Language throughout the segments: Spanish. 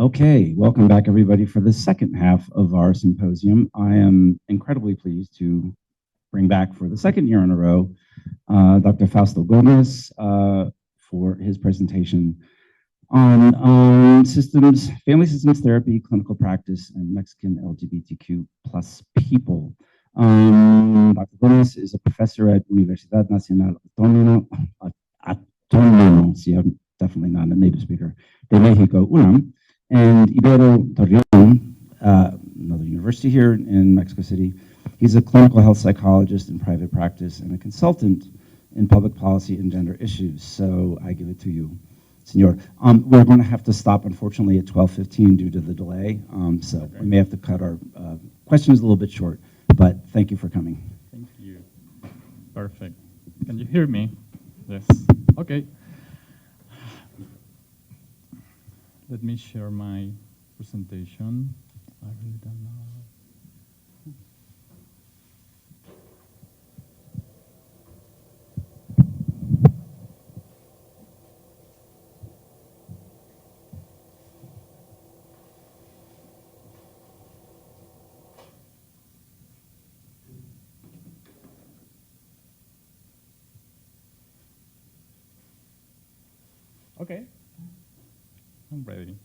Okay, welcome back everybody for the second half of our symposium. I am incredibly pleased to bring back for the second year in a row Dr. Fausto Gomez for his presentation on family systems therapy, clinical practice, and Mexican LGBTQ plus people. Dr. Gomez is a professor at Universidad Nacional Autónoma, see, I'm definitely not a native speaker, de Mexico, UNAM, and Ibero Torreon, another university here in Mexico City. He's a clinical health psychologist in private practice and a consultant in public policy and gender issues. So I give it to you, Senor. We're going to have to stop, unfortunately, at 12:15 due to the delay. So we may have to cut our questions a little bit short, but thank you for coming. Thank you. Perfect. Can you hear me? Yes. Okay. Let me share my presentation. I really don't know. Okay. I'm ready.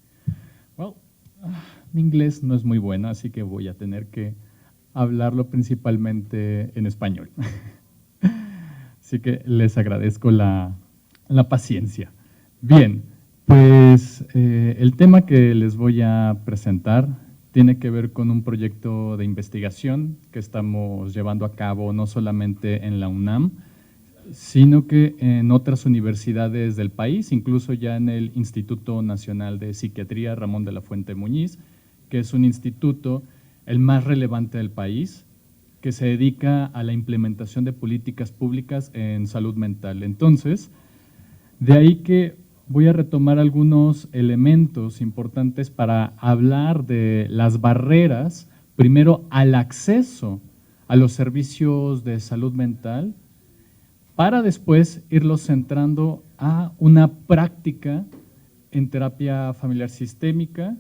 Well, mi inglés no es muy bueno, así que voy a tener que hablarlo principalmente en español. Así que les agradezco la paciencia. Bien, pues el tema que les voy a presentar tiene que ver con un proyecto de investigación que estamos llevando a cabo no solamente en la UNAM, sino que en otras universidades del país, incluso ya en el Instituto Nacional de Psiquiatría Ramón de la Fuente Muñiz, que es un instituto el más relevante del país, que se dedica a la implementación de políticas públicas en salud mental. Entonces, de ahí que voy a retomar algunos elementos importantes para hablar de las barreras, primero al acceso a los servicios de salud mental, para después irlos centrando a una práctica en terapia familiar sistémica,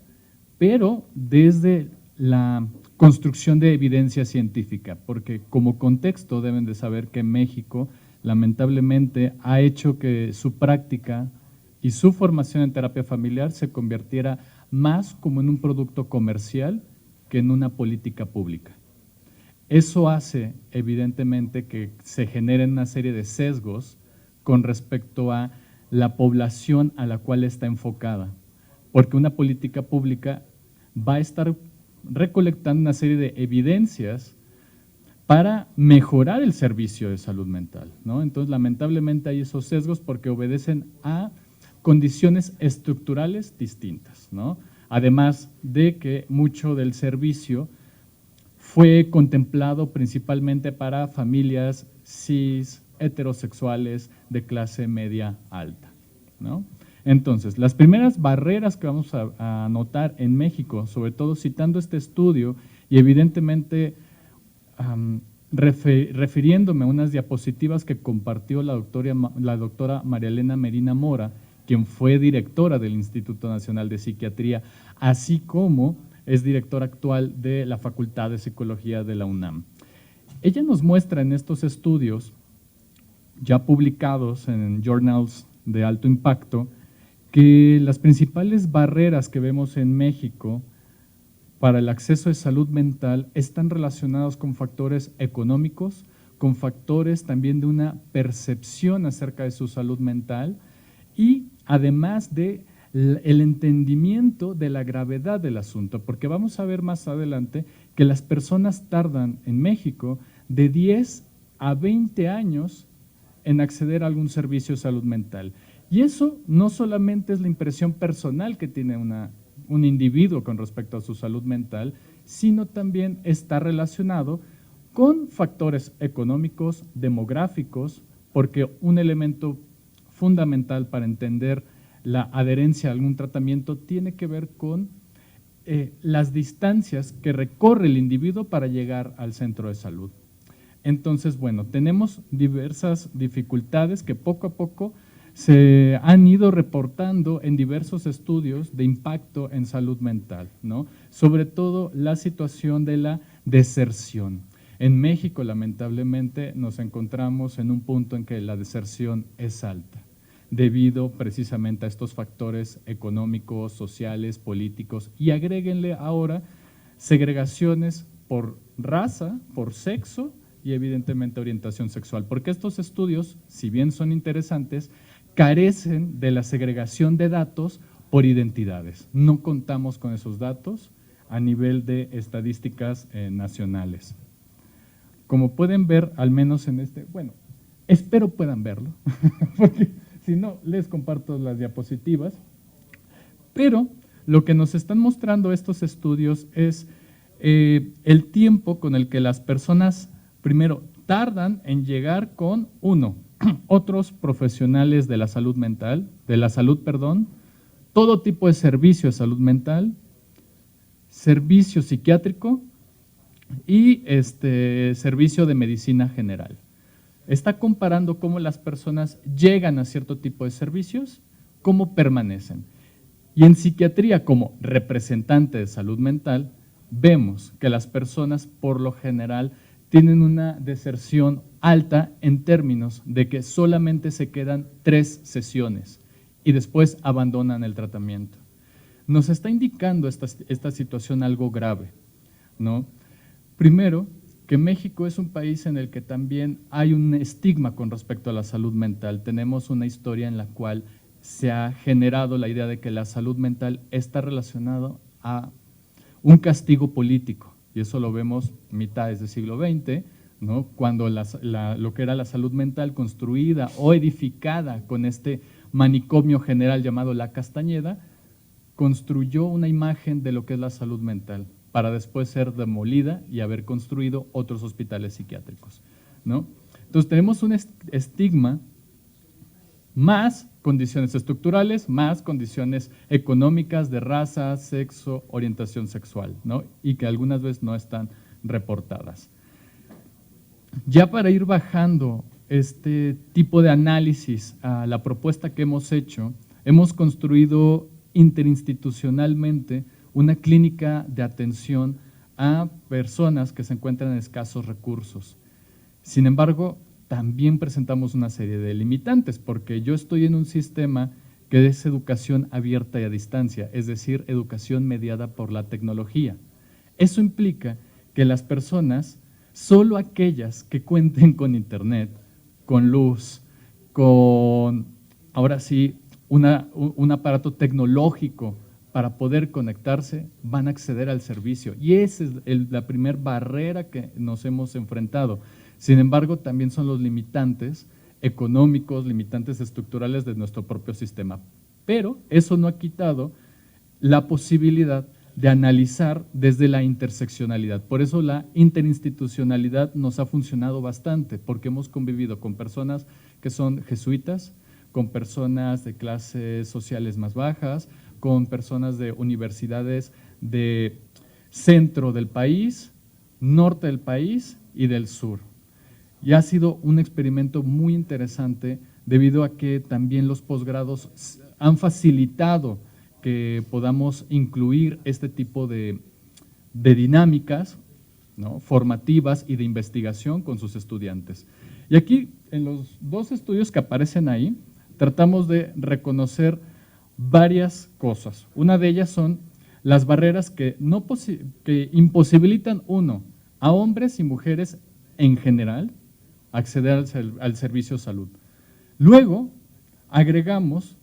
pero desde la construcción de evidencia científica, porque como contexto deben de saber que México lamentablemente ha hecho que su práctica y su formación en terapia familiar se convirtiera más como en un producto comercial que en una política pública. Eso hace, evidentemente, que se generen una serie de sesgos con respecto a la población a la cual está enfocada, porque una política pública va a estar recolectando una serie de evidencias para mejorar el servicio de salud mental, ¿no? Entonces, lamentablemente hay esos sesgos porque obedecen a condiciones estructurales distintas, ¿no? Además de que mucho del servicio fue contemplado principalmente para familias cis, heterosexuales de clase media alta, ¿no? Entonces, las primeras barreras que vamos a notar en México, sobre todo citando este estudio y evidentemente refiriéndome a unas diapositivas que compartió la doctora María Elena Medina Mora, quien fue directora del Instituto Nacional de Psiquiatría, así como es directora actual de la Facultad de Psicología de la UNAM. Ella nos muestra en estos estudios, ya publicados en journals de alto impacto, que las principales barreras que vemos en México para el acceso de salud mental están relacionados con factores económicos, con factores también de una percepción acerca de su salud mental y además de el entendimiento de la gravedad del asunto, porque vamos a ver más adelante que las personas tardan en México de 10 a 20 años en acceder a algún servicio de salud mental. Y eso no solamente es la impresión personal que tiene un individuo con respecto a su salud mental, sino también está relacionado con factores económicos, demográficos, porque un elemento fundamental para entender la adherencia a algún tratamiento tiene que ver con las distancias que recorre el individuo para llegar al centro de salud. Entonces, bueno, tenemos diversas dificultades que poco a poco se han ido reportando en diversos estudios de impacto en salud mental, ¿no? Sobre todo la situación de la deserción. En México, lamentablemente, nos encontramos en un punto en que la deserción es alta, debido precisamente a estos factores económicos, sociales, políticos, y agréguenle ahora segregaciones por raza, por sexo y evidentemente orientación sexual, porque estos estudios, si bien son interesantes, carecen de la segregación de datos por identidades. No contamos con esos datos a nivel de estadísticas nacionales. Como pueden ver, al menos en este, bueno, espero puedan verlo, porque si no, les comparto las diapositivas, pero lo que nos están mostrando estos estudios es el tiempo con el que las personas, primero, tardan en llegar con, uno, otros profesionales de la salud mental, todo tipo de servicio de salud mental, servicio psiquiátrico y servicio de medicina general. Está comparando cómo las personas llegan a cierto tipo de servicios, cómo permanecen. Y en psiquiatría, como representante de salud mental, vemos que las personas por lo general tienen una deserción alta en términos de que solamente se quedan 3 sesiones y después abandonan el tratamiento. Nos está indicando esta situación algo grave, ¿no? Primero, que México es un país en el que también hay un estigma con respecto a la salud mental. Tenemos una historia en la cual se ha generado la idea de que la salud mental está relacionada a un castigo político, y eso lo vemos mitades del siglo XX, ¿no? Cuando lo que era la salud mental construida o edificada con este manicomio general llamado La Castañeda, construyó una imagen de lo que es la salud mental, para después ser demolida y haber construido otros hospitales psiquiátricos, ¿no? Entonces tenemos un estigma, más condiciones estructurales, más condiciones económicas de raza, sexo, orientación sexual, ¿no? Y que algunas veces no están reportadas. Ya para ir bajando este tipo de análisis a la propuesta que hemos hecho, hemos construido interinstitucionalmente una clínica de atención a personas que se encuentran en escasos recursos. Sin embargo, también presentamos una serie de limitantes, porque yo estoy en un sistema que es educación abierta y a distancia, es decir, educación mediada por la tecnología. Eso implica que las personas, solo aquellas que cuenten con internet, con luz, con, ahora sí, un aparato tecnológico para poder conectarse, van a acceder al servicio. Y esa es la primera barrera que nos hemos enfrentado. Sin embargo, también son los limitantes económicos, limitantes estructurales de nuestro propio sistema. Pero eso no ha quitado la posibilidad de analizar desde la interseccionalidad. Por eso la interinstitucionalidad nos ha funcionado bastante, porque hemos convivido con personas que son jesuitas, con personas de clases sociales más bajas, con personas de universidades de centro del país, norte del país y del sur. Y ha sido un experimento muy interesante debido a que también los posgrados han facilitado que podamos incluir este tipo de dinámicas, ¿no?, formativas y de investigación con sus estudiantes. Y aquí, en los 2 estudios que aparecen ahí, tratamos de reconocer varias cosas. Una de ellas son las barreras que imposibilitan, uno, a hombres y mujeres en general acceder al servicio de salud. Luego, agregamos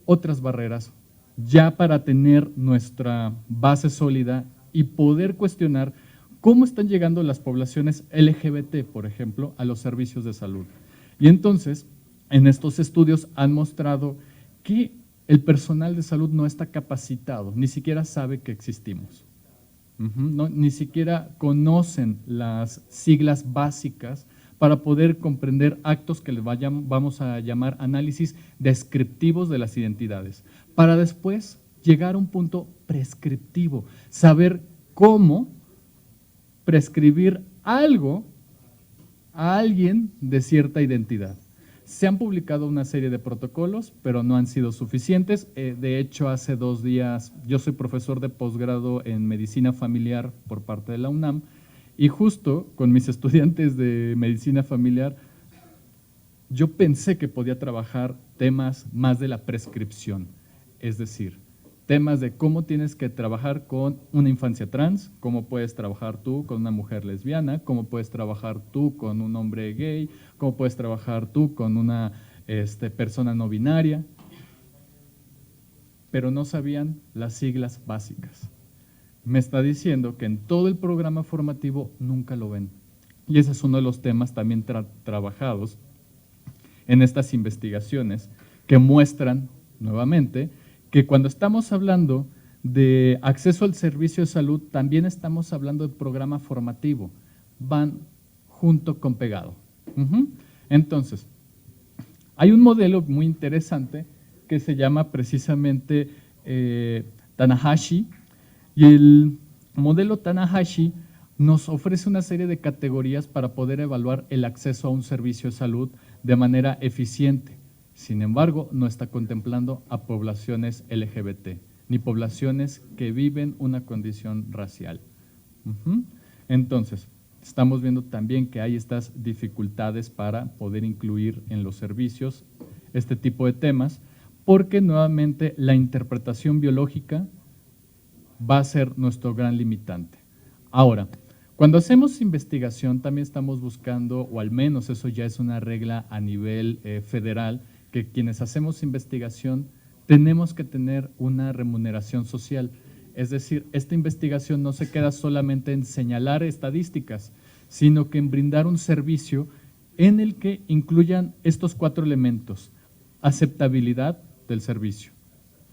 otras barreras ya para tener nuestra base sólida y poder cuestionar cómo están llegando las poblaciones LGBT, por ejemplo, a los servicios de salud. Y entonces, en estos estudios han mostrado que el personal de salud no está capacitado, ni siquiera sabe que existimos. Ni siquiera conocen las siglas básicas para poder comprender actos que vamos a llamar análisis descriptivos de las identidades, para después llegar a un punto prescriptivo, saber cómo prescribir algo a alguien de cierta identidad. Se han publicado una serie de protocolos, pero no han sido suficientes. De hecho, hace 2 días, yo soy profesor de posgrado en medicina familiar por parte de la UNAM, y justo con mis estudiantes de medicina familiar, yo pensé que podía trabajar temas más de la prescripción, es decir, temas de cómo tienes que trabajar con una infancia trans, cómo puedes trabajar tú con una mujer lesbiana, cómo puedes trabajar tú con un hombre gay, cómo puedes trabajar tú con una persona no binaria, pero no sabían las siglas básicas. Me está diciendo que en todo el programa formativo nunca lo ven. Y ese es uno de los temas también trabajados en estas investigaciones que muestran nuevamente que cuando estamos hablando de acceso al servicio de salud, también estamos hablando de programa formativo, van junto con pegado. Entonces, hay un modelo muy interesante que se llama precisamente Tanahashi, y el modelo Tanahashi nos ofrece una serie de categorías para poder evaluar el acceso a un servicio de salud de manera eficiente. Sin embargo, no está contemplando a poblaciones LGBT, ni poblaciones que viven una condición racial. Entonces, estamos viendo también que hay estas dificultades para poder incluir en los servicios este tipo de temas, porque nuevamente la interpretación biológica va a ser nuestro gran limitante. Ahora, cuando hacemos investigación también estamos buscando, o al menos eso ya es una regla a nivel federal, que quienes hacemos investigación tenemos que tener una remuneración social. Es decir, esta investigación no se queda solamente en señalar estadísticas, sino que en brindar un servicio en el que incluyan estos 4 elementos. Aceptabilidad del servicio.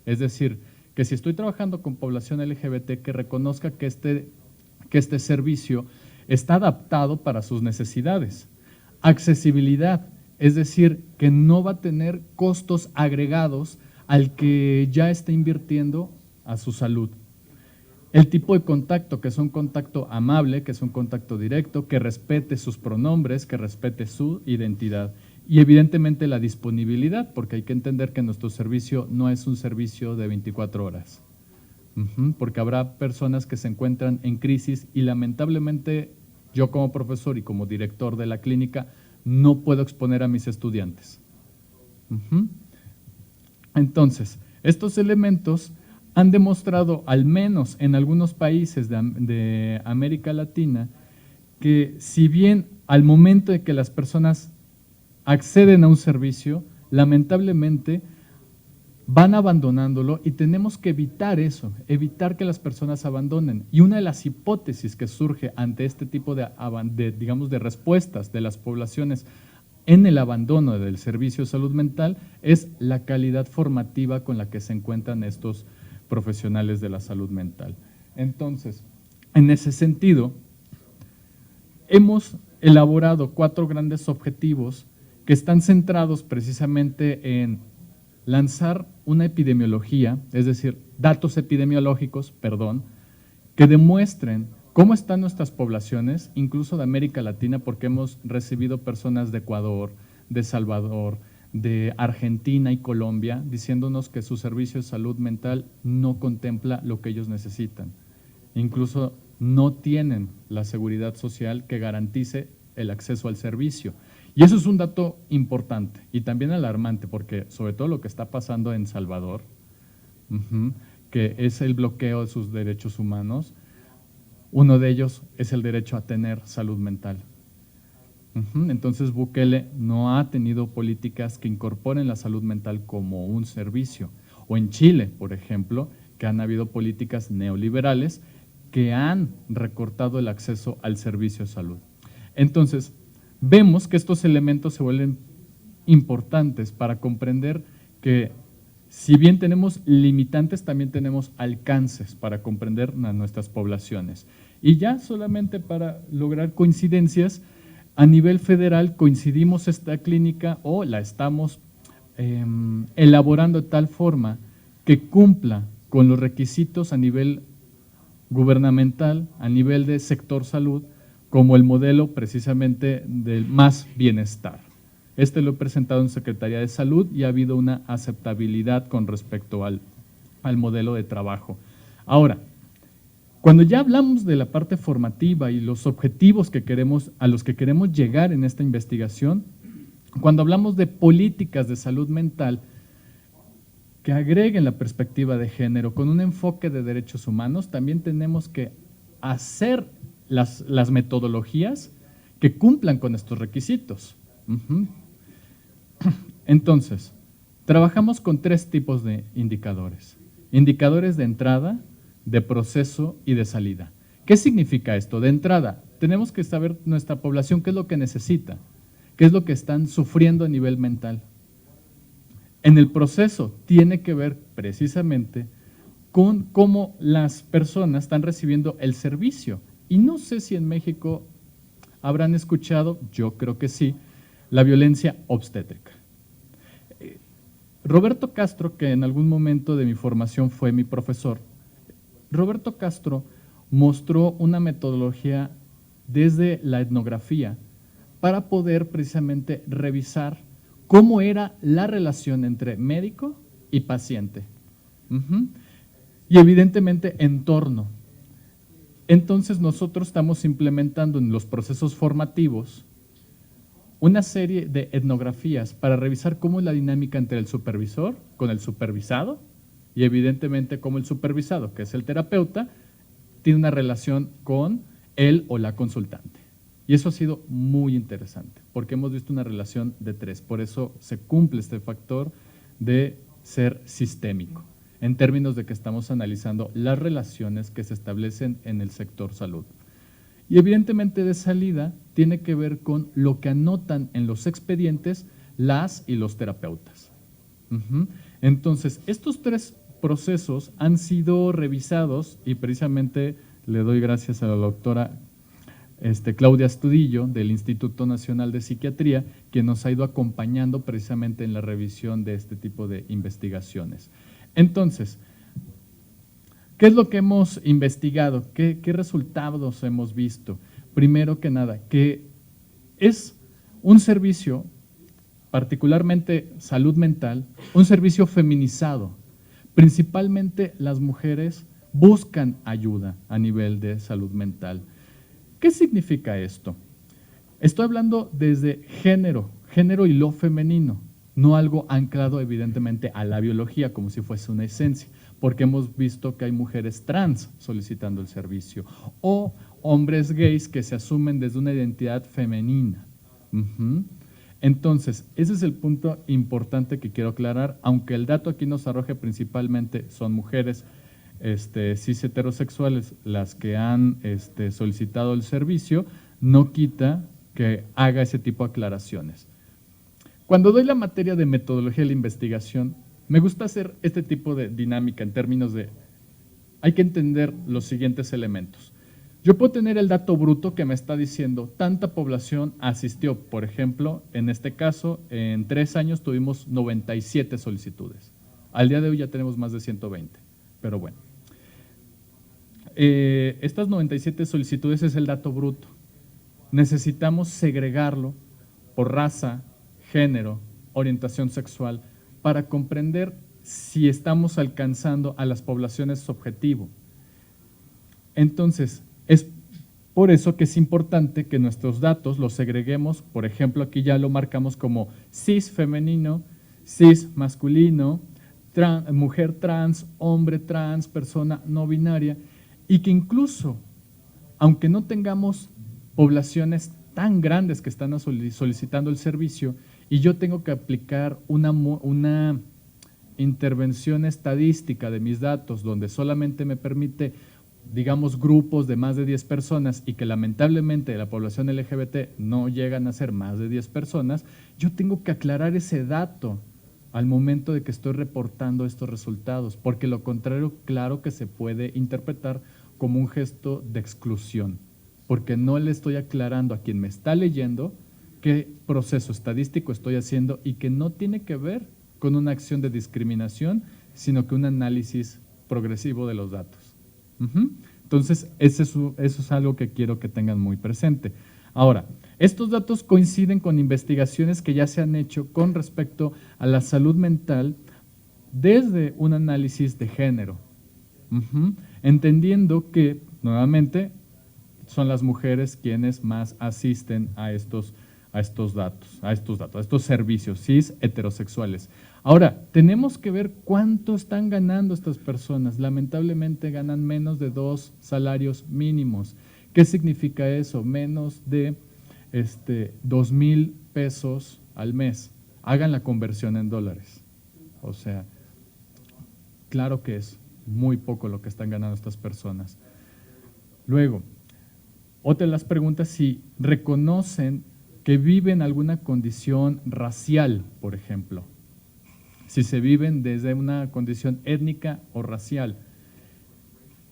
Es decir, que si estoy trabajando con población LGBT, que reconozca que este servicio está adaptado para sus necesidades. Accesibilidad, es decir, que no va a tener costos agregados al que ya está invirtiendo a su salud. El tipo de contacto, que es un contacto amable, que es un contacto directo, que respete sus pronombres, que respete su identidad. Y evidentemente la disponibilidad, porque hay que entender que nuestro servicio no es un servicio de 24 horas. Porque habrá personas que se encuentran en crisis y lamentablemente yo como profesor y como director de la clínica no puedo exponer a mis estudiantes. Entonces, estos elementos han demostrado, al menos en algunos países de América Latina, que si bien al momento de que las personas acceden a un servicio, lamentablemente van abandonándolo y tenemos que evitar eso, evitar que las personas abandonen. Y una de las hipótesis que surge ante este tipo de respuestas de las poblaciones en el abandono del servicio de salud mental es la calidad formativa con la que se encuentran estos profesionales de la salud mental. Entonces, en ese sentido, hemos elaborado 4 grandes objetivos que están centrados precisamente en lanzar una epidemiología, es decir, datos epidemiológicos, que demuestren cómo están nuestras poblaciones, incluso de América Latina, porque hemos recibido personas de Ecuador, de Salvador, de Argentina y Colombia, diciéndonos que su servicio de salud mental no contempla lo que ellos necesitan. Incluso no tienen la seguridad social que garantice el acceso al servicio. Y eso es un dato importante y también alarmante, porque sobre todo lo que está pasando en Salvador, que es el bloqueo de sus derechos humanos, uno de ellos es el derecho a tener salud mental. Entonces Bukele no ha tenido políticas que incorporen la salud mental como un servicio. O en Chile, por ejemplo, que han habido políticas neoliberales que han recortado el acceso al servicio de salud. Entonces, vemos que estos elementos se vuelven importantes para comprender que si bien tenemos limitantes, también tenemos alcances para comprender a nuestras poblaciones. Y ya solamente para lograr coincidencias, a nivel federal coincidimos esta clínica o la estamos elaborando de tal forma que cumpla con los requisitos a nivel gubernamental, a nivel de sector salud, como el modelo precisamente del más bienestar. Este lo he presentado en Secretaría de Salud y ha habido una aceptabilidad con respecto al modelo de trabajo. Ahora, cuando ya hablamos de la parte formativa y los objetivos a los que queremos llegar en esta investigación, cuando hablamos de políticas de salud mental que agreguen la perspectiva de género con un enfoque de derechos humanos, también tenemos que hacer las metodologías que cumplan con estos requisitos. Entonces, trabajamos con 3 tipos de indicadores. Indicadores de entrada, de proceso y de salida. ¿Qué significa esto? De entrada, tenemos que saber nuestra población qué es lo que necesita, qué es lo que están sufriendo a nivel mental. En el proceso tiene que ver precisamente con cómo las personas están recibiendo el servicio. Y no sé si en México habrán escuchado, yo creo que sí, la violencia obstétrica. Roberto Castro, que en algún momento de mi formación fue mi profesor, Roberto Castro mostró una metodología desde la etnografía para poder precisamente revisar cómo era la relación entre médico y paciente. Y evidentemente entorno. Entonces nosotros estamos implementando en los procesos formativos una serie de etnografías para revisar cómo es la dinámica entre el supervisor con el supervisado y evidentemente cómo el supervisado, que es el terapeuta, tiene una relación con él o la consultante. Y eso ha sido muy interesante, porque hemos visto una relación de 3, por eso se cumple este factor de ser sistémico, en términos de que estamos analizando las relaciones que se establecen en el sector salud. Y evidentemente de salida tiene que ver con lo que anotan en los expedientes las y los terapeutas. Entonces, estos 3 procesos han sido revisados y precisamente le doy gracias a la doctora Claudia Astudillo del Instituto Nacional de Psiquiatría, que nos ha ido acompañando precisamente en la revisión de este tipo de investigaciones. Entonces, ¿qué es lo que hemos investigado? ¿Qué resultados hemos visto? Primero que nada, que es un servicio, particularmente salud mental, un servicio feminizado. Principalmente las mujeres buscan ayuda a nivel de salud mental. ¿Qué significa esto? Estoy hablando desde género y lo femenino, no algo anclado evidentemente a la biología como si fuese una esencia, porque hemos visto que hay mujeres trans solicitando el servicio o hombres gays que se asumen desde una identidad femenina. Entonces, ese es el punto importante que quiero aclarar, aunque el dato aquí nos arroje principalmente son mujeres cis heterosexuales las que han solicitado el servicio, no quita que haga ese tipo de aclaraciones. Cuando doy la materia de metodología de la investigación, me gusta hacer este tipo de dinámica en términos de, hay que entender los siguientes elementos. Yo puedo tener el dato bruto que me está diciendo tanta población asistió, por ejemplo, en este caso, en 3 años tuvimos 97 solicitudes. Al día de hoy ya tenemos más de 120, pero bueno. Estas 97 solicitudes es el dato bruto. Necesitamos segregarlo por raza, género, orientación sexual, para comprender si estamos alcanzando a las poblaciones objetivo. Entonces, es por eso que es importante que nuestros datos los segreguemos, por ejemplo, aquí ya lo marcamos como cis femenino, cis masculino, mujer trans, hombre trans, persona no binaria, y que incluso, aunque no tengamos poblaciones tan grandes que están solicitando el servicio, y yo tengo que aplicar una intervención estadística de mis datos donde solamente me permite, digamos, grupos de más de 10 personas y que lamentablemente la población LGBT no llegan a ser más de 10 personas, yo tengo que aclarar ese dato al momento de que estoy reportando estos resultados, porque lo contrario, claro que se puede interpretar como un gesto de exclusión, porque no le estoy aclarando a quien me está leyendo qué proceso estadístico estoy haciendo y que no tiene que ver con una acción de discriminación, sino que un análisis progresivo de los datos. Entonces, eso es algo que quiero que tengan muy presente. Ahora, estos datos coinciden con investigaciones que ya se han hecho con respecto a la salud mental desde un análisis de género, entendiendo que, nuevamente, son las mujeres quienes más asisten a estos servicios cis heterosexuales. Ahora, tenemos que ver cuánto están ganando estas personas. Lamentablemente ganan menos de 2 salarios mínimos. ¿Qué significa eso? Menos de 2,000 pesos al mes. Hagan la conversión en dólares. O sea, claro que es muy poco lo que están ganando estas personas. Luego, otra de las preguntas, si reconocen que viven alguna condición racial, por ejemplo. Si se viven desde una condición étnica o racial.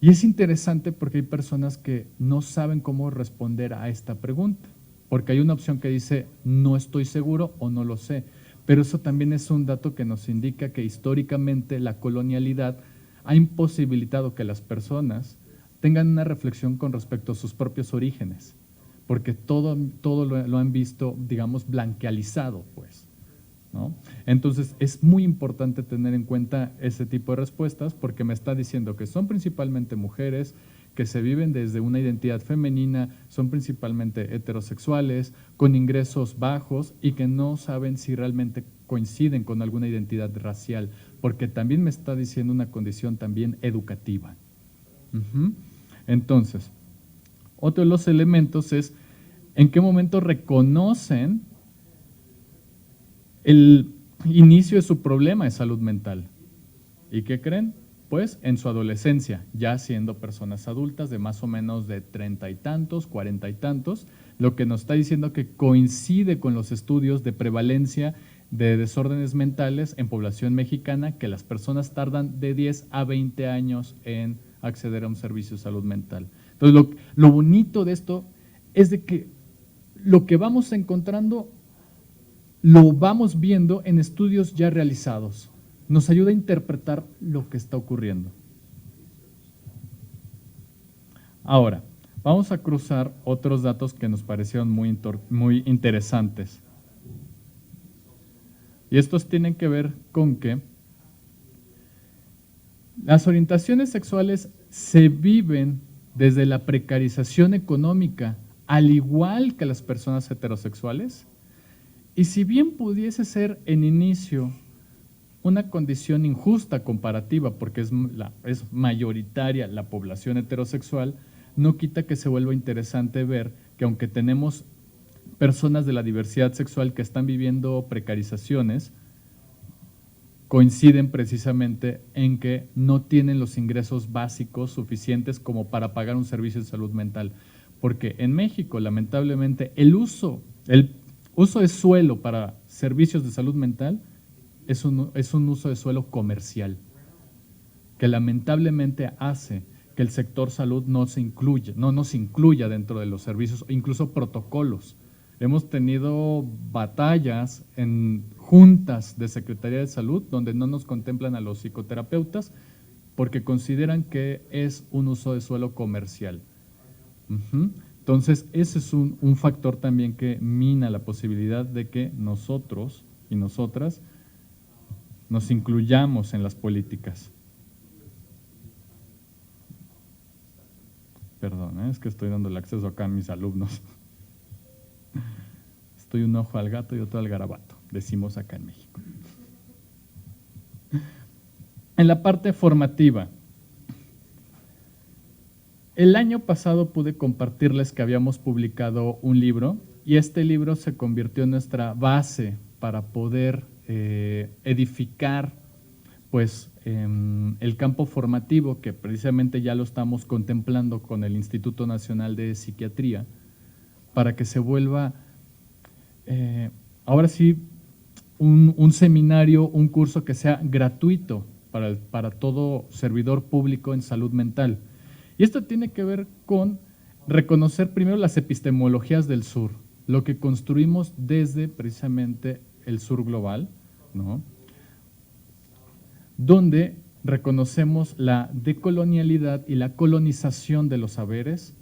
Y es interesante porque hay personas que no saben cómo responder a esta pregunta, porque hay una opción que dice no estoy seguro o no lo sé, pero eso también es un dato que nos indica que históricamente la colonialidad ha imposibilitado que las personas tengan una reflexión con respecto a sus propios orígenes, porque todo lo han visto, digamos, blanquealizado, pues, ¿no? Entonces, es muy importante tener en cuenta ese tipo de respuestas porque me está diciendo que son principalmente mujeres, que se viven desde una identidad femenina, son principalmente heterosexuales, con ingresos bajos y que no saben si realmente coinciden con alguna identidad racial, porque también me está diciendo una condición también educativa. Entonces, otro de los elementos es en qué momento reconocen el inicio de su problema de salud mental. ¿Y qué creen? Pues en su adolescencia, ya siendo personas adultas de más o menos de 30 y tantos, 40 y tantos, lo que nos está diciendo que coincide con los estudios de prevalencia de desórdenes mentales en población mexicana, que las personas tardan de 10 a 20 años en acceder a un servicio de salud mental. Entonces, lo bonito de esto es de que lo que vamos encontrando lo vamos viendo en estudios ya realizados. Nos ayuda a interpretar lo que está ocurriendo. Ahora, vamos a cruzar otros datos que nos parecieron muy interesantes. Y estos tienen que ver con que las orientaciones sexuales se viven desde la precarización económica, al igual que las personas heterosexuales. Y si bien pudiese ser en inicio una condición injusta comparativa, porque es mayoritaria la población heterosexual, no quita que se vuelva interesante ver que aunque tenemos personas de la diversidad sexual que están viviendo precarizaciones, coinciden precisamente en que no tienen los ingresos básicos suficientes como para pagar un servicio de salud mental. Porque en México, lamentablemente, el uso de suelo para servicios de salud mental es un uso de suelo comercial, que lamentablemente hace que el sector salud no se incluya dentro de los servicios, incluso protocolos. Hemos tenido batallas en juntas de Secretaría de Salud donde no nos contemplan a los psicoterapeutas porque consideran que es un uso de suelo comercial. Entonces, ese es un factor también que mina la posibilidad de que nosotros y nosotras nos incluyamos en las políticas. Perdón, es que estoy dando el acceso acá a mis alumnos. Estoy un ojo al gato y otro al garabato, decimos acá en México. En la parte formativa, el año pasado pude compartirles que habíamos publicado un libro y este libro se convirtió en nuestra base para poder edificar pues, el campo formativo que precisamente ya lo estamos contemplando con el Instituto Nacional de Psiquiatría para que se vuelva ahora sí un seminario, un curso que sea gratuito para todo servidor público en salud mental. Y esto tiene que ver con reconocer primero las epistemologías del sur, lo que construimos desde precisamente el sur global, ¿no? Donde reconocemos la decolonialidad y la colonización de los saberes,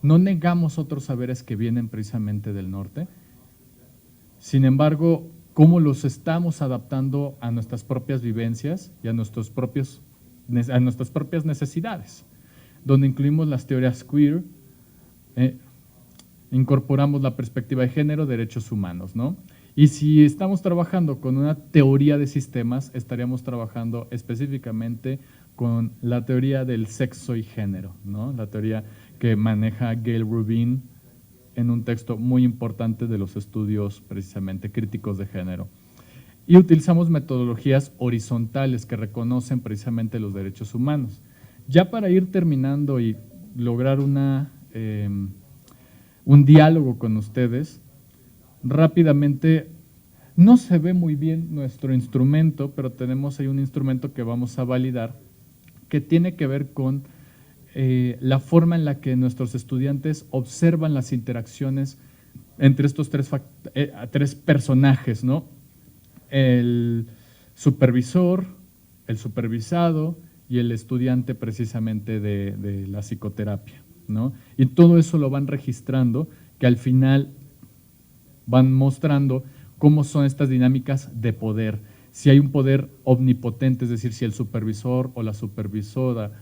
No negamos otros saberes que vienen precisamente del norte. Sin embargo, cómo los estamos adaptando a nuestras propias vivencias y a nuestras propias necesidades, donde incluimos las teorías queer, incorporamos la perspectiva de género, derechos humanos, ¿no? Y si estamos trabajando con una teoría de sistemas, estaríamos trabajando específicamente con la teoría del sexo y género, ¿no? La teoría que maneja Gail Rubin en un texto muy importante de los estudios precisamente críticos de género. Y utilizamos metodologías horizontales que reconocen precisamente los derechos humanos. Ya para ir terminando y lograr un diálogo con ustedes, rápidamente, no se ve muy bien nuestro instrumento, pero tenemos ahí un instrumento que vamos a validar que tiene que ver con la forma en la que nuestros estudiantes observan las interacciones entre estos tres personajes, ¿no? El supervisor, el supervisado y el estudiante precisamente de la psicoterapia, ¿no? Y todo eso lo van registrando, que al final van mostrando cómo son estas dinámicas de poder. Si hay un poder omnipotente, es decir, si el supervisor o la supervisora,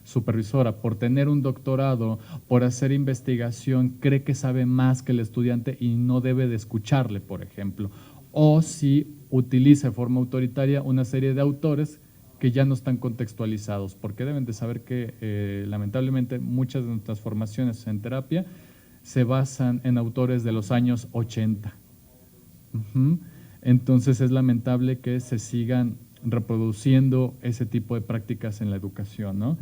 por tener un doctorado, por hacer investigación, cree que sabe más que el estudiante y no debe de escucharle, por ejemplo. O si utiliza de forma autoritaria una serie de autores que ya no están contextualizados, porque deben de saber que lamentablemente muchas de nuestras formaciones en terapia se basan en autores de los años 80. Entonces es lamentable que se sigan reproduciendo ese tipo de prácticas en la educación, ¿no?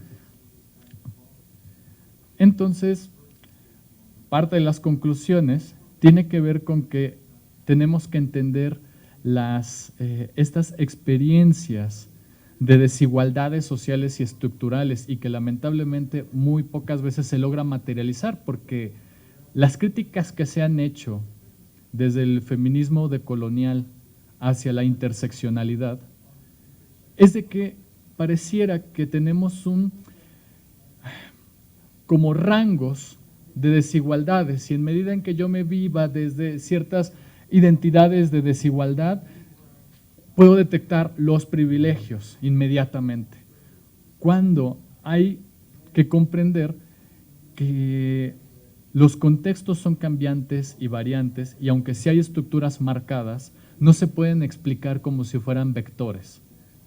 Entonces, parte de las conclusiones tiene que ver con que tenemos que entender estas experiencias de desigualdades sociales y estructurales y que lamentablemente muy pocas veces se logra materializar, porque las críticas que se han hecho desde el feminismo decolonial hacia la interseccionalidad, es de que pareciera que tenemos como rangos de desigualdades, y en medida en que yo me viva desde ciertas identidades de desigualdad, puedo detectar los privilegios inmediatamente, cuando hay que comprender que los contextos son cambiantes y variantes, y aunque sí hay estructuras marcadas, no se pueden explicar como si fueran vectores.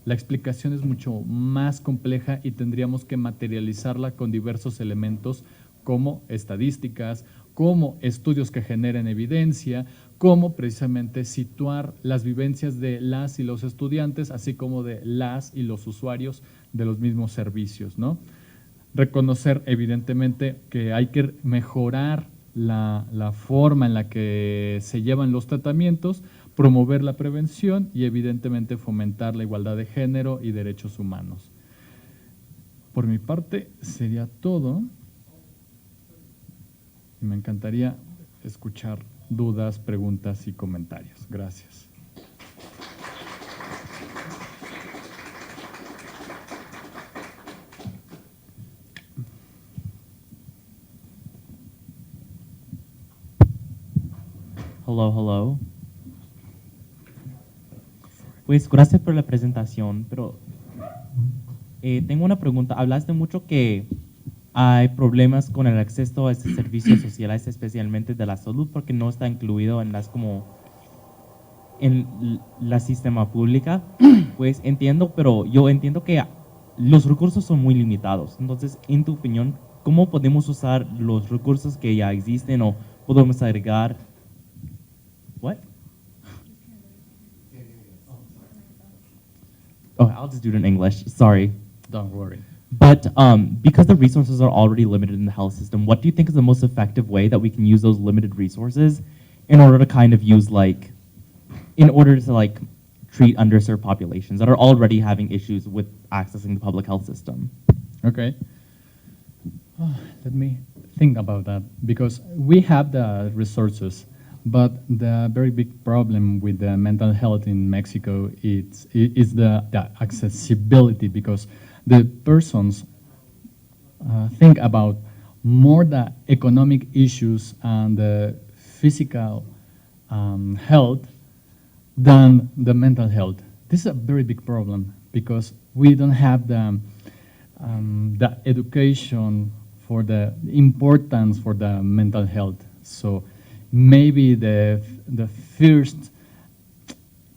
La explicación es mucho más compleja y tendríamos que materializarla con diversos elementos como estadísticas, como estudios que generen evidencia, como precisamente situar las vivencias de las y los estudiantes, así como de las y los usuarios de los mismos servicios, ¿no? Reconocer evidentemente que hay que mejorar la forma en la que se llevan los tratamientos, promover la prevención y evidentemente fomentar la igualdad de género y derechos humanos. Por mi parte sería todo. Me encantaría escuchar dudas, preguntas y comentarios. Gracias. Hello, hello. Pues gracias por la presentación, pero tengo una pregunta. Hablaste mucho que hay problemas con el acceso a estos servicios sociales, especialmente de la salud, porque no está incluido en en la sistema pública. Pues entiendo, pero yo entiendo que los recursos son muy limitados. Entonces, en tu opinión, ¿cómo podemos usar los recursos que ya existen o podemos agregar? What? Oh, I'll just do it in English. Sorry. Don't worry. But because the resources are already limited in the health system, what do you think is the most effective way that we can use those limited resources in order to kind of use in order to treat underserved populations that are already having issues with accessing the public health system? Okay. Let me think about that, because we have the resources, but the very big problem with the mental health in Mexico is the accessibility, because the persons think about more the economic issues and the physical health than the mental health. This is a very big problem because we don't have the education for the importance for the mental health. So maybe the first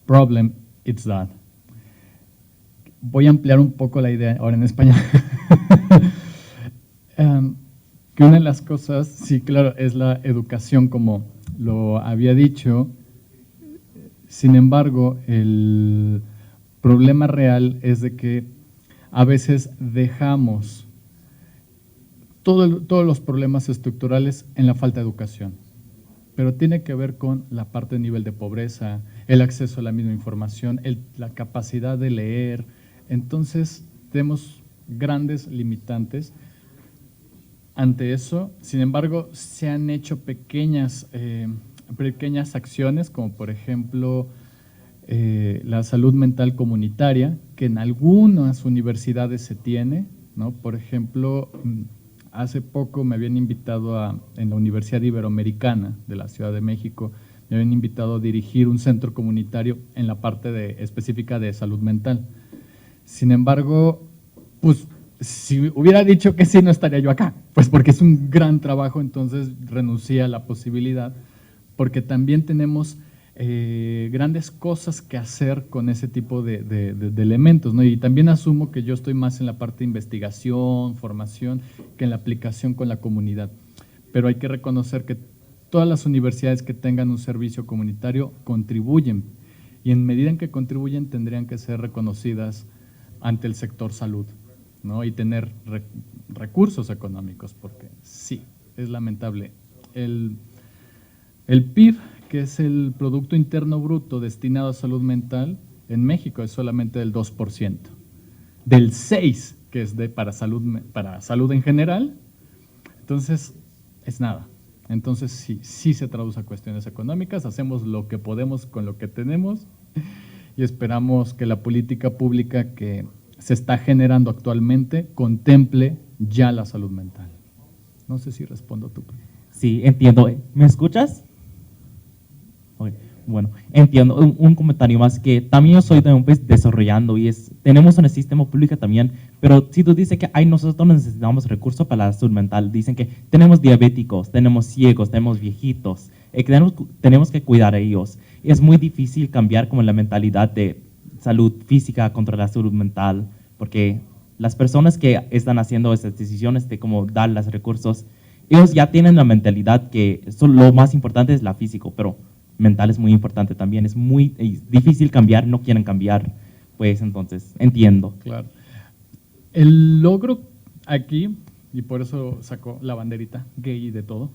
problem is that. Voy a ampliar un poco la idea ahora en español. Que una de las cosas, sí, claro, es la educación, como lo había dicho. Sin embargo, el problema real es de que a veces dejamos todos los problemas estructurales en la falta de educación, pero tiene que ver con la parte de nivel de pobreza, el acceso a la misma información, la capacidad de leer. Entonces, tenemos grandes limitantes ante eso. Sin embargo, se han hecho pequeñas acciones, como por ejemplo la salud mental comunitaria, que en algunas universidades se tiene, ¿no? Por ejemplo, hace poco me habían invitado en la Universidad Iberoamericana de la Ciudad de México, me habían invitado a dirigir un centro comunitario en la parte específica de salud mental. Sin embargo, pues si hubiera dicho que sí, no estaría yo acá, pues porque es un gran trabajo, entonces renuncié a la posibilidad, porque también tenemos grandes cosas que hacer con ese tipo de elementos, ¿no? Y también asumo que yo estoy más en la parte de investigación, formación, que en la aplicación con la comunidad. Pero hay que reconocer que todas las universidades que tengan un servicio comunitario contribuyen, y en medida en que contribuyen tendrían que ser reconocidas ante el sector salud, ¿no? Y tener recursos económicos, porque sí, es lamentable. El PIB, que es el Producto Interno Bruto destinado a salud mental, en México es solamente del 2%. Del 6%, que es para salud en general, entonces es nada. Entonces sí se traduce a cuestiones económicas, hacemos lo que podemos con lo que tenemos y esperamos que la política pública que se está generando actualmente contemple ya la salud mental. No sé si respondo a tu pregunta. Sí, entiendo. ¿Me escuchas? Okay. Bueno, entiendo. Un comentario más, que también yo soy de un país desarrollando y tenemos un sistema público también, pero si tú dices que nosotros necesitamos recursos para la salud mental, dicen que tenemos diabéticos, tenemos ciegos, tenemos viejitos, que tenemos que cuidar a ellos. Es muy difícil cambiar como la mentalidad de salud física contra la salud mental, porque las personas que están haciendo esas decisiones de cómo dar los recursos, ellos ya tienen la mentalidad que lo más importante es la físico, pero mental es muy importante también. Es muy difícil cambiar, no quieren cambiar, pues entonces entiendo. Claro. El logro aquí, y por eso sacó la banderita gay y de todo,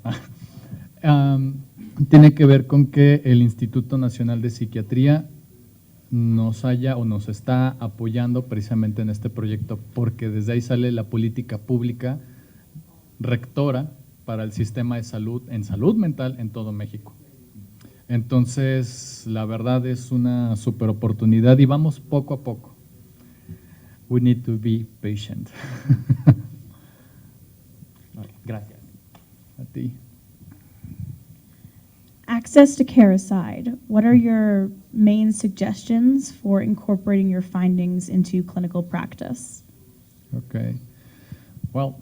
tiene que ver con que el Instituto Nacional de Psiquiatría nos está apoyando precisamente en este proyecto, porque desde ahí sale la política pública rectora para el sistema de salud, en salud mental en todo México. Entonces, la verdad es una super oportunidad y vamos poco a poco. We need to be patient. Gracias. A ti. Access to care aside, what are your main suggestions for incorporating your findings into clinical practice? Okay. Well,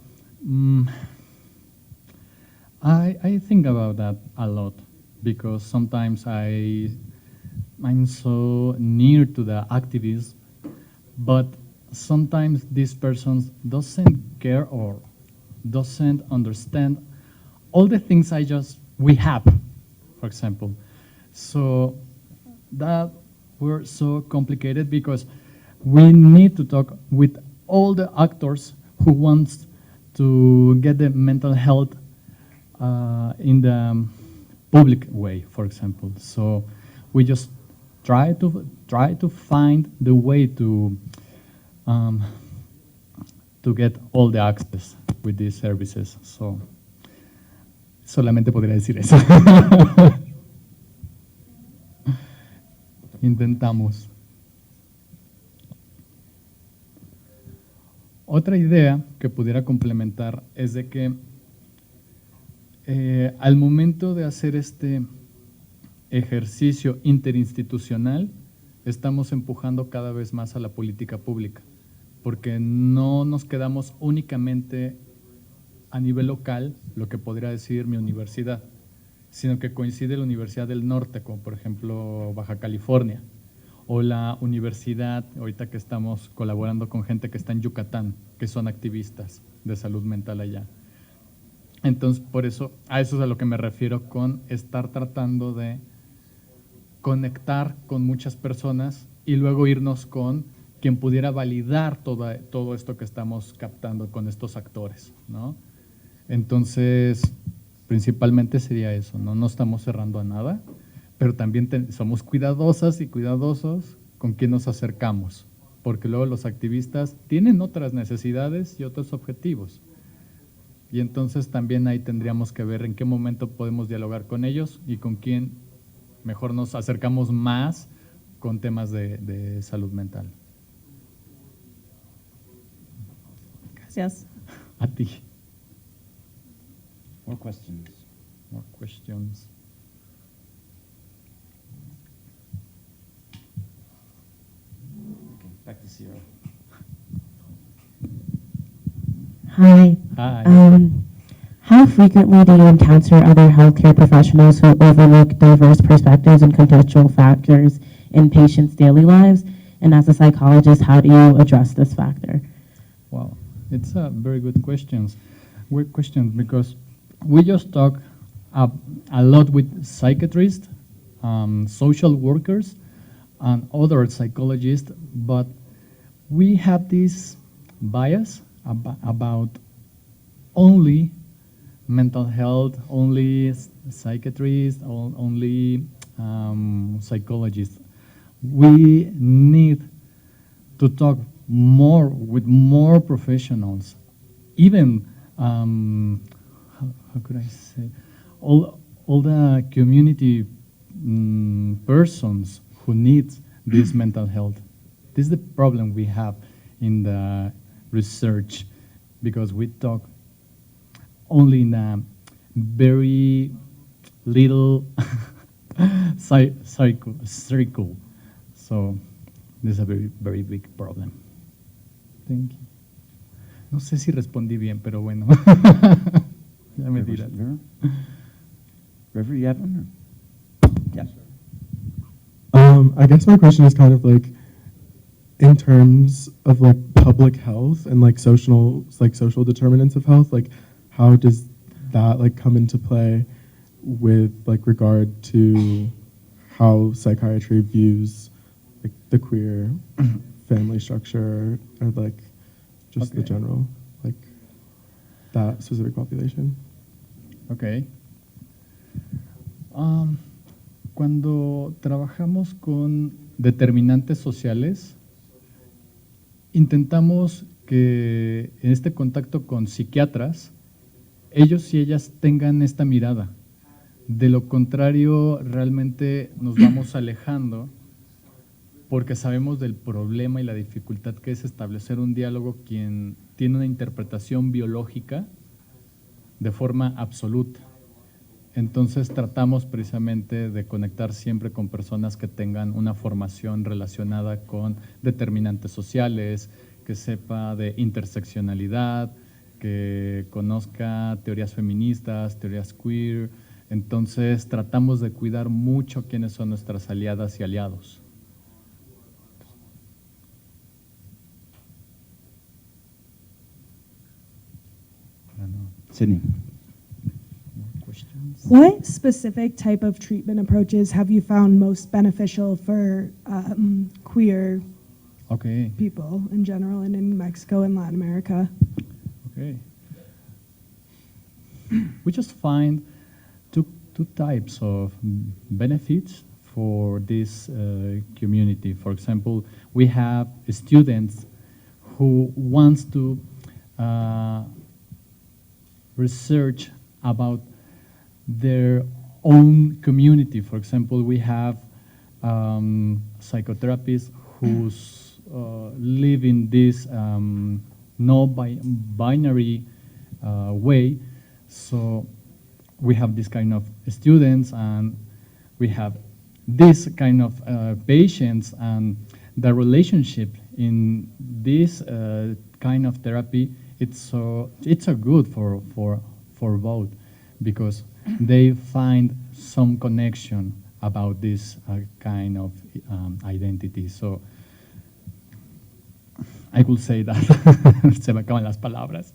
I think about that a lot, because sometimes I'm so near to the activists, but sometimes these persons doesn't care or doesn't understand all the things we have, for example. So that we're so complicated because we need to talk with all the actors who wants to get the mental health in the public way, for example. So we just try to find the way to get all the access with these services. So solamente podría decir eso. Intentamos. Otra idea que pudiera complementar es de que Al momento de hacer este ejercicio interinstitucional, estamos empujando cada vez más a la política pública, porque no nos quedamos únicamente a nivel local, lo que podría decir mi universidad, sino que coincide la Universidad del Norte, como por ejemplo Baja California, o la universidad, ahorita que estamos colaborando con gente que está en Yucatán, que son activistas de salud mental allá. Entonces, por eso, a eso es a lo que me refiero con estar tratando de conectar con muchas personas y luego irnos con quien pudiera validar todo esto que estamos captando con estos actores, ¿no? Entonces, principalmente sería eso, ¿no? No estamos cerrando a nada, pero también somos cuidadosas y cuidadosos con quien nos acercamos, porque luego los activistas tienen otras necesidades y otros objetivos. Y entonces también ahí tendríamos que ver en qué momento podemos dialogar con ellos y con quién mejor nos acercamos más con temas de salud mental. Gracias. A ti. More questions? More questions. Okay, back to Sierra. Hi. Hi. How frequently do you encounter other healthcare professionals who overlook diverse perspectives and contextual factors in patients' daily lives? And as a psychologist, how do you address this factor? Wow, it's a very good questions. Great question, because we just talk a lot with psychiatrists, social workers, and other psychologists, but we have this bias about only mental health, only psychiatrists, only psychologists. We need to talk more with more professionals, even how could I say, all the community persons who need this mental health. This is the problem we have in the research, because we talk only in a very little circle. So this is a very, very big problem. Thank you. No sé si respondí bien, pero bueno. Ya me dirás. River, you have one? Yeah. I guess my question is kind of like, in terms of like public health and like social determinants of health, like how does that like come into play with like regard to how psychiatry views like the queer family structure or like just the Okay. general like that specific population? Ok. Cuando trabajamos con determinantes sociales, intentamos que en este contacto con psiquiatras, ellos y ellas tengan esta mirada. De lo contrario, realmente nos vamos alejando porque sabemos del problema y la dificultad que es establecer un diálogo quien tiene una interpretación biológica de forma absoluta. Entonces tratamos precisamente de conectar siempre con personas que tengan una formación relacionada con determinantes sociales, que sepa de interseccionalidad, que conozca teorías feministas, teorías queer. Entonces tratamos de cuidar mucho quiénes son nuestras aliadas y aliados. Sydney. What specific type of treatment approaches have you found most beneficial for queer Okay. people in general and in Mexico and Latin America? Okay. We just find two types of benefits for this community. For example, we have students who wants to research about their own community. For example, we have psychotherapists who live in this no binary way. So we have this kind of students and we have this kind of patients, and the relationship in this kind of therapy, it's so good for both, because they find some connection about this kind of identity. So I could say that. Se me acaban las palabras.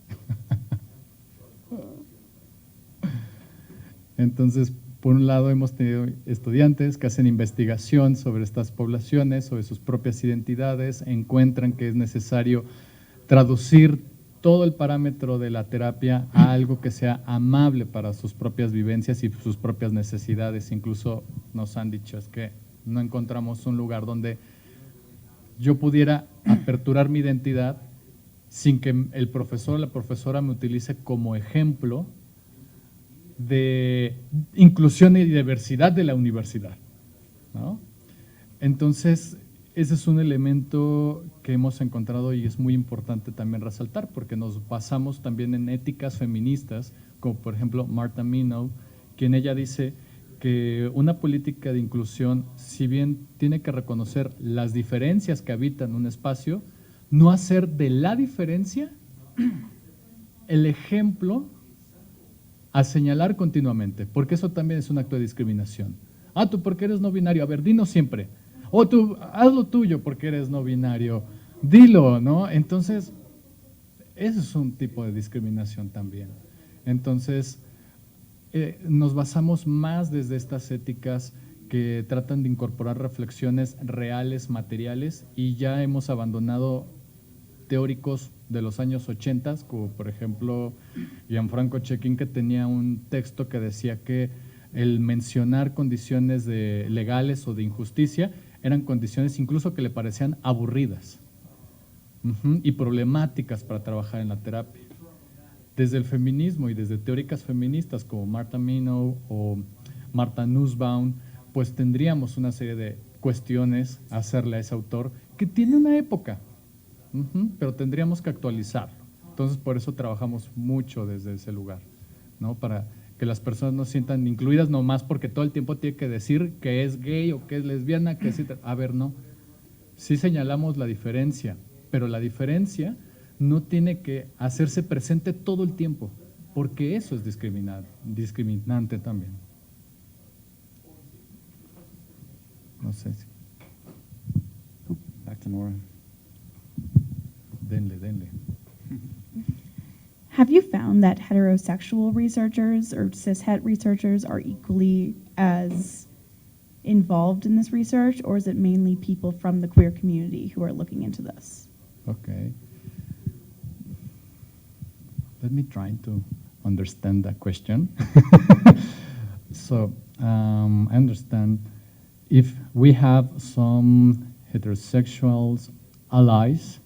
Entonces, por un lado, hemos tenido estudiantes que hacen investigación sobre estas poblaciones, sobre sus propias identidades, encuentran que es necesario traducir todo el parámetro de la terapia a algo que sea amable para sus propias vivencias y sus propias necesidades. Incluso nos han dicho, es que no encontramos un lugar donde yo pudiera aperturar mi identidad sin que el profesor o la profesora me utilice como ejemplo de inclusión y diversidad de la universidad, ¿no? Entonces, ese es un elemento que hemos encontrado y es muy importante también resaltar, porque nos basamos también en éticas feministas, como por ejemplo Martha Minow, quien ella dice que una política de inclusión, si bien tiene que reconocer las diferencias que habitan un espacio, no hacer de la diferencia el ejemplo a señalar continuamente, porque eso también es un acto de discriminación. Ah, tú porque eres no binario, a ver, dinos siempre. O tú, haz lo tuyo porque eres no binario, dilo, ¿no? Entonces, eso es un tipo de discriminación también. Entonces, nos basamos más desde estas éticas que tratan de incorporar reflexiones reales, materiales, y ya hemos abandonado teóricos de los años 80, como por ejemplo Gianfranco Cecchin, que tenía un texto que decía que el mencionar condiciones legales o de injusticia eran condiciones incluso que le parecían aburridas y problemáticas para trabajar en la terapia. Desde el feminismo y desde teóricas feministas como Martha Minow o Martha Nussbaum, pues tendríamos una serie de cuestiones a hacerle a ese autor que tiene una época, pero tendríamos que actualizarlo. Entonces, por eso trabajamos mucho desde ese lugar, ¿no? Para que las personas no se sientan incluidas nomás porque todo el tiempo tiene que decir que es gay o que es lesbiana, que es… A ver, no. Sí señalamos la diferencia, pero la diferencia no tiene que hacerse presente todo el tiempo, porque eso es discriminante también. No sé si… Back to Nora. Denle. Have you found that heterosexual researchers or cishet researchers are equally as involved in this research, or is it mainly people from the queer community who are looking into this? Okay. Let me try to understand that question. So, I understand if we have some heterosexual allies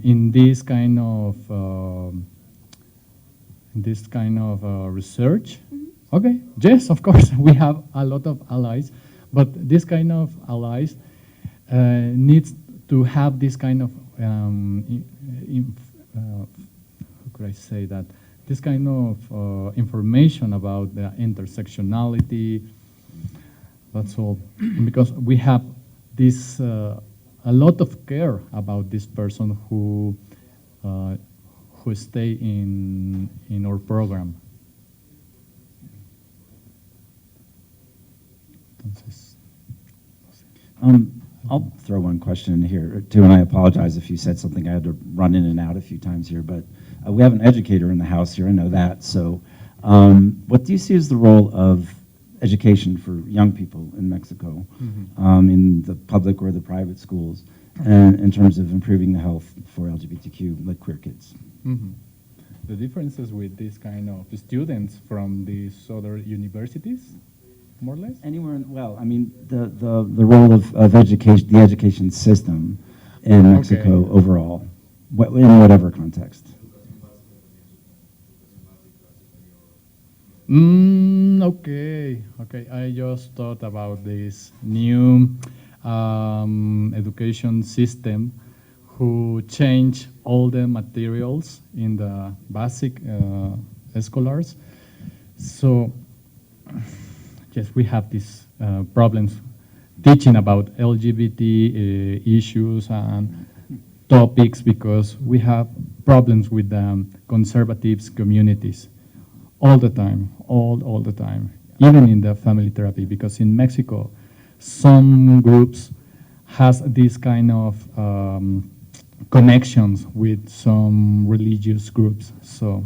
in this kind of research. Okay, yes, of course, we have a lot of allies, but this kind of allies needs to have this kind of how could I say that? This kind of information about the intersectionality. That's all, because we have this a lot of care about this person who stay in our program. Entonces, I'll throw one question in here too, and I apologize if you said something. I had to run in and out a few times here, but we have an educator in the house here, I know that. So what do you see as the role of education for young people in Mexico, in the public or the private schools, and in terms of improving the health for LGBTQ, like queer kids? the differences with this kind of students from these other universities, more or less? Anywhere, well, I mean, the role of education, the education system in Mexico Okay. overall, in whatever context. Okay. I just thought about this new education system who change all the materials in the basic scholars So, yes, we have these problems teaching about LGBT issues and topics because we have problems with conservatives communities all the time, all the time, even in the family therapy, because in Mexico, some groups has this kind of connections with some religious groups. So,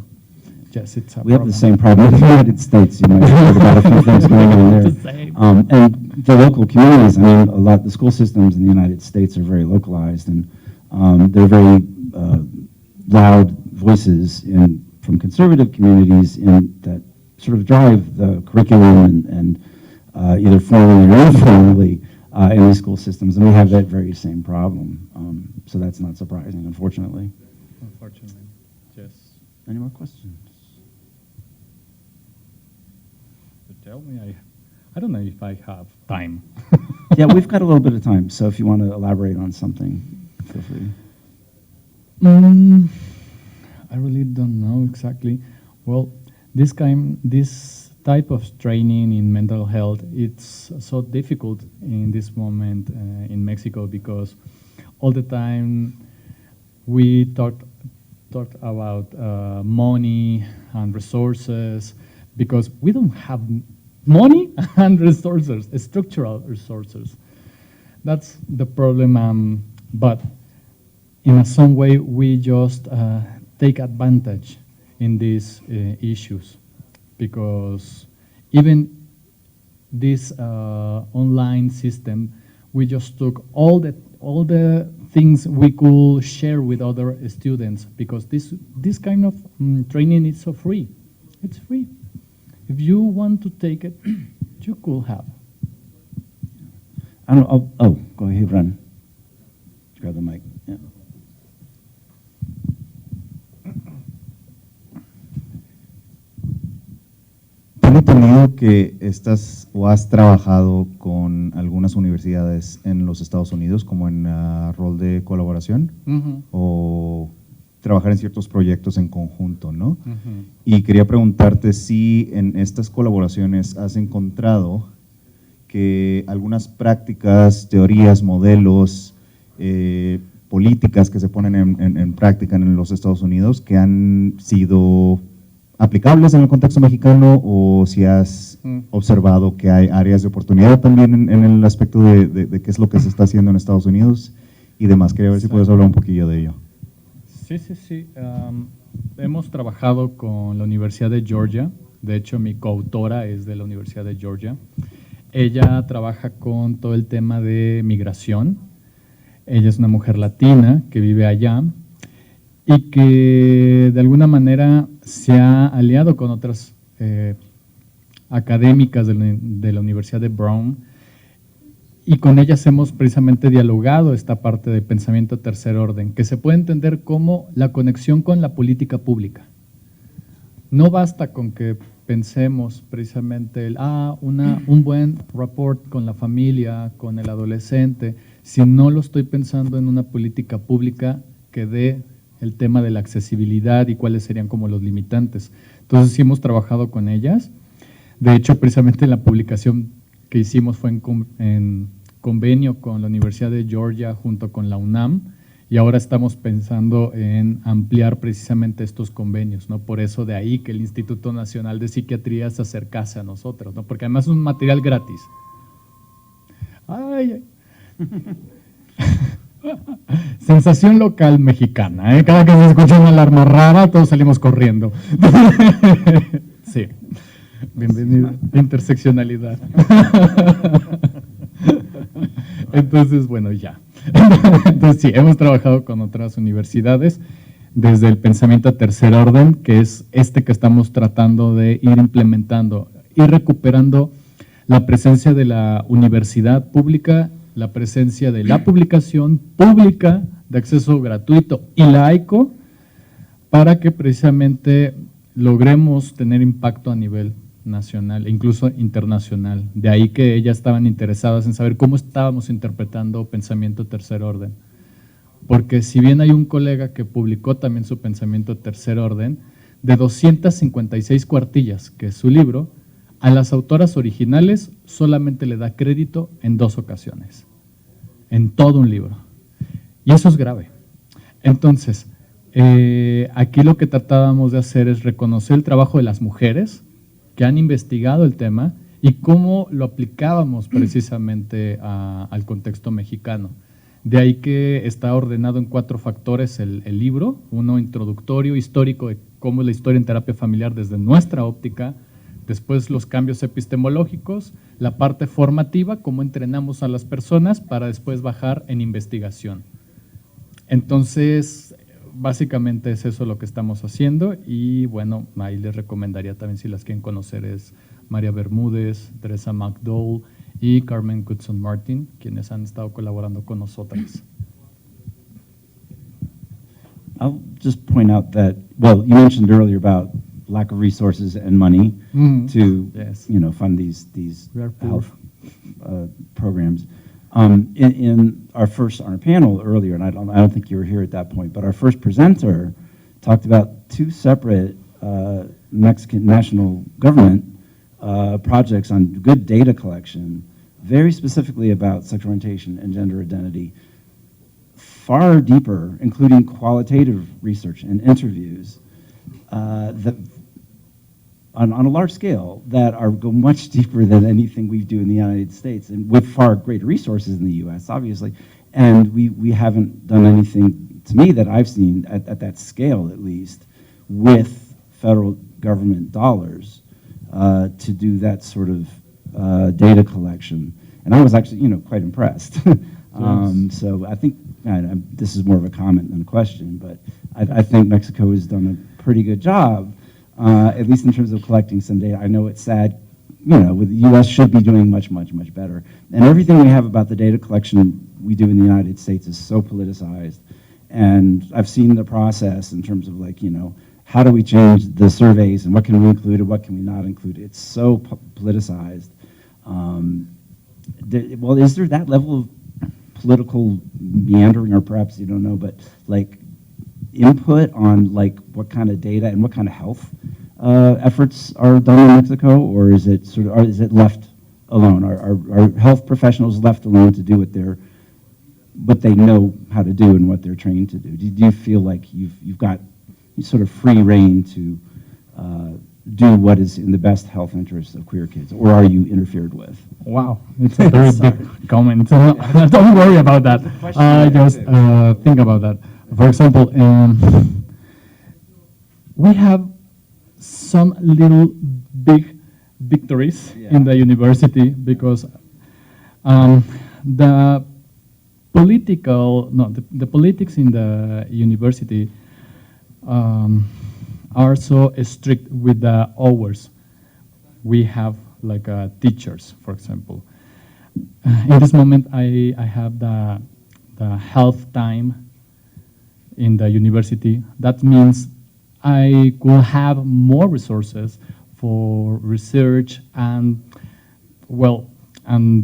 yes, it's a We have problem. the same problem in the United States. You might have heard about a few things going on there. The same. And the local communities, I mean, the school systems in the United States are very localized, and they're very loud voices from conservative communities that sort of drive the curriculum and either formally or informally in these school systems, and we have that very same problem. So that's not surprising, unfortunately. Unfortunately, yes. Any more questions? So tell me, I don't know if I have time. Yeah, we've got a little bit of time, so if you want to elaborate on something, feel free. I really don't know exactly. Well, this type of training in mental health, it's so difficult in this moment in Mexico because all the time we talk about money and resources because we don't have money and resources, structural resources. That's the problem, but in some way we just take advantage in these issues because even this online system, we just took all the things we could share with other students because this kind of training is so free. It's free. If you want to take it, you could have. I don't know. Oh, go ahead, Ren. Grab the mic. Yeah. Tengo entendido que estás o has trabajado con algunas universidades en los Estados Unidos como en rol de colaboración o trabajar en ciertos proyectos en conjunto, ¿no? Y quería preguntarte si en estas colaboraciones has encontrado que algunas prácticas, teorías, modelos, políticas que se ponen en práctica en los Estados Unidos que han sido aplicables en el contexto mexicano o si has observado que hay áreas de oportunidad también en el aspecto de qué es lo que se está haciendo en Estados Unidos y demás. Quería ver si puedes hablar un poquillo de ello. Sí. Hemos trabajado con la Universidad de Georgia. De hecho, mi coautora es de la Universidad de Georgia. Ella trabaja con todo el tema de migración. Ella es una mujer latina que vive allá y que de alguna manera se ha aliado con otras académicas de la Universidad de Brown y con ellas hemos precisamente dialogado esta parte de pensamiento tercer orden, que se puede entender como la conexión con la política pública. No basta con que pensemos precisamente un buen rapport con la familia, con el adolescente, si no lo estoy pensando en una política pública que dé el tema de la accesibilidad y cuáles serían como los limitantes. Entonces sí hemos trabajado con ellas. De hecho, precisamente la publicación que hicimos fue en convenio con la Universidad de Georgia junto con la UNAM y ahora estamos pensando en ampliar precisamente estos convenios, ¿no? Por eso de ahí que el Instituto Nacional de Psiquiatría se acercase a nosotros, ¿no? Porque además es un material gratis. Ay. Sensación local mexicana, ¿eh? Cada que se escucha una alarma rara, todos salimos corriendo. Sí. Bienvenido. Interseccionalidad. Entonces, bueno, ya. Entonces, sí, hemos trabajado con otras universidades desde el pensamiento a tercer orden, que es que estamos tratando de ir implementando y recuperando la presencia de la universidad pública, la presencia de la publicación pública de acceso gratuito y laico para que precisamente logremos tener impacto a nivel nacional e incluso internacional. De ahí que ellas estaban interesadas en saber cómo estábamos interpretando pensamiento tercer orden. Porque si bien hay un colega que publicó también su pensamiento tercer orden, de 256 cuartillas, que es su libro, a las autoras originales solamente le da crédito en 2 ocasiones, en todo un libro. Y eso es grave. Entonces, aquí lo que tratábamos de hacer es reconocer el trabajo de las mujeres que han investigado el tema y cómo lo aplicábamos precisamente al contexto mexicano. De ahí que está ordenado en 4 factores el libro, uno introductorio, histórico de cómo es la historia en terapia familiar desde nuestra óptica, después los cambios epistemológicos, la parte formativa, cómo entrenamos a las personas para después bajar en investigación. Entonces, básicamente es eso lo que estamos haciendo y bueno, ahí les recomendaría también si las quieren conocer es María Bermúdez, Teresa McDowell y Carmen Goodson Martin, quienes han estado colaborando con nosotras. I'll just point out that, well, you mentioned earlier about lack of resources and money to, Yes. fund these We are poor. health programs. In our panel earlier, and I don't think you were here at that point, but our first presenter talked about 2 separate Mexican national government projects on good data collection, very specifically about sexual orientation and gender identity, far deeper, including qualitative research and interviews that on a large scale that go much deeper than anything we do in the United States, and with far greater resources in the U.S., obviously. And we haven't done anything, to me, that I've seen at that scale, at least, with federal government dollars to do that sort of data collection. And I was actually, quite impressed. So I think this is more of a comment than a question, but I think Mexico has done a pretty good job, at least in terms of collecting some data. I know it's sad, with the U.S. should be doing much, much, much better. And everything we have about the data collection we do in the United States is so politicized. And I've seen the process in terms of how do we change the surveys and what can we include and what can we not include? It's so politicized. Well, is there that level of political meandering, or perhaps you don't know, but input on what kind of data and what kind of health efforts are done in Mexico, or is it is it left alone? Are health professionals left alone to do what they know how to do and what they're trained to do? Do you feel like you've got sort of free reign to do what is in the best health interests of queer kids, or are you interfered with? Wow, it's a very big comment. Don't worry about that. Just think about that. For example, we have some little big victories in the university because the politics in the university are so strict with the hours. We have teachers, for example. In this moment, I have the health time in the university. That means I could have more resources for research and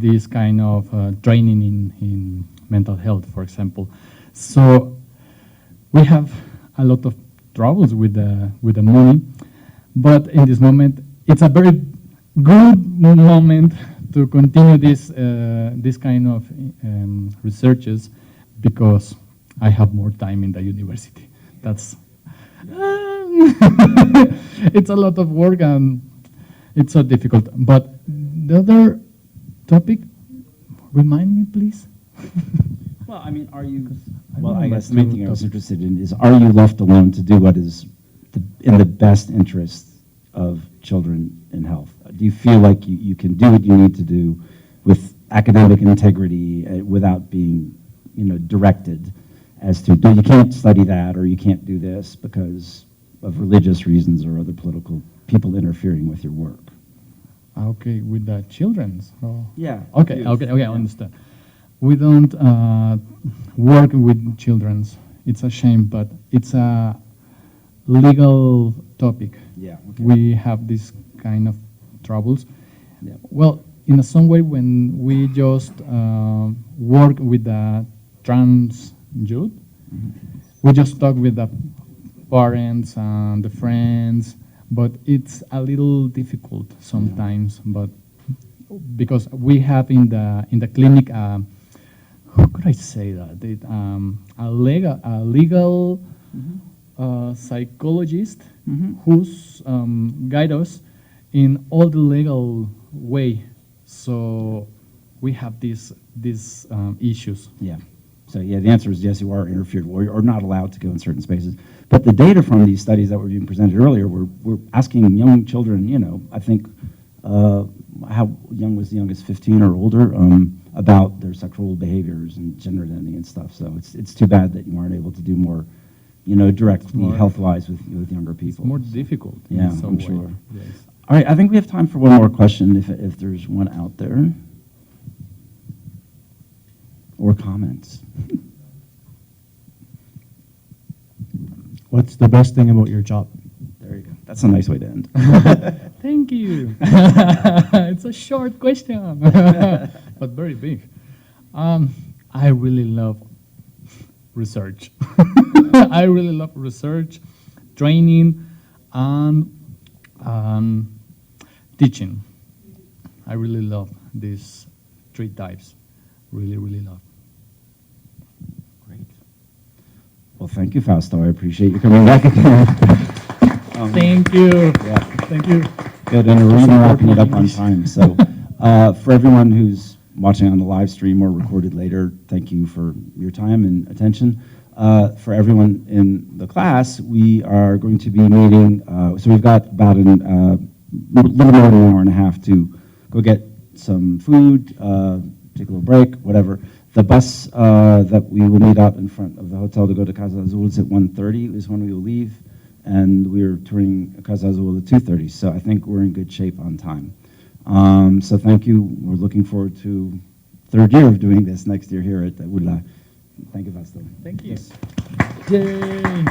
this kind of training in mental health, for example. So we have a lot of troubles with the money, but in this moment, it's a very good moment to continue this kind of researches because I have more time in the university. That's it's a lot of work and it's so difficult. But the other topic, remind me, please. Well, I mean, I guess the main thing I was interested in is, are you left alone to do what is in the best interest of children in health? Do you feel like you can do what you need to do with academic integrity without being, directed as to, you can't study that or you can't do this because of religious reasons or other political people interfering with your work? Okay, with the children's? Oh. Yeah. Okay, I understand. We don't work with children's. It's a shame, but it's a legal topic. Yeah. Okay. We have this kind of troubles. Yeah. Well, in some way, when we just work with the trans youth, we just talk with the parents and the friends, but it's a little difficult sometimes. But because we have in the clinic, how could I say that? A legal psychologist who's guide us in all the legal way. So we have these issues. Yeah. So yeah, the answer is yes, you are interfered or not allowed to go in certain spaces. But the data from these studies that were being presented earlier, we're asking young children, I think, how young was the youngest, 15 or older, about their sexual behaviors and gender identity and stuff. So it's too bad that you aren't able to do more, directly more- health-wise with younger people. More difficult. in Yeah, some I'm way. sure. Yes. All right, I think we have time for one more question if there's one out there. Or comments. What's the best thing about your job? There you go. That's a nice way to end. Thank you. It's a short question, but very big. I really love research. I really love research, training, and teaching. I really love these three types. Really, really love. Great. Well, thank you, Fausto. I appreciate you coming back again. Thank you. Yeah. Thank you. Good, and we're even wrapping it up on time. So for everyone who's watching on the live stream or recorded later, thank you for your time and attention. For everyone in the class, we are going to be meeting, so we've got about a little more than an hour and a half to go get some food, take a little break, whatever. The bus that we will meet out in front of the hotel to go to Casa Azul is at 1:30 is when we will leave, and we're touring Casa Azul at 2:30, so I think we're in good shape on time. So thank you. We're looking forward to third year of doing this next year here at ULA. Thank you, Fausto. Thank you. Yay.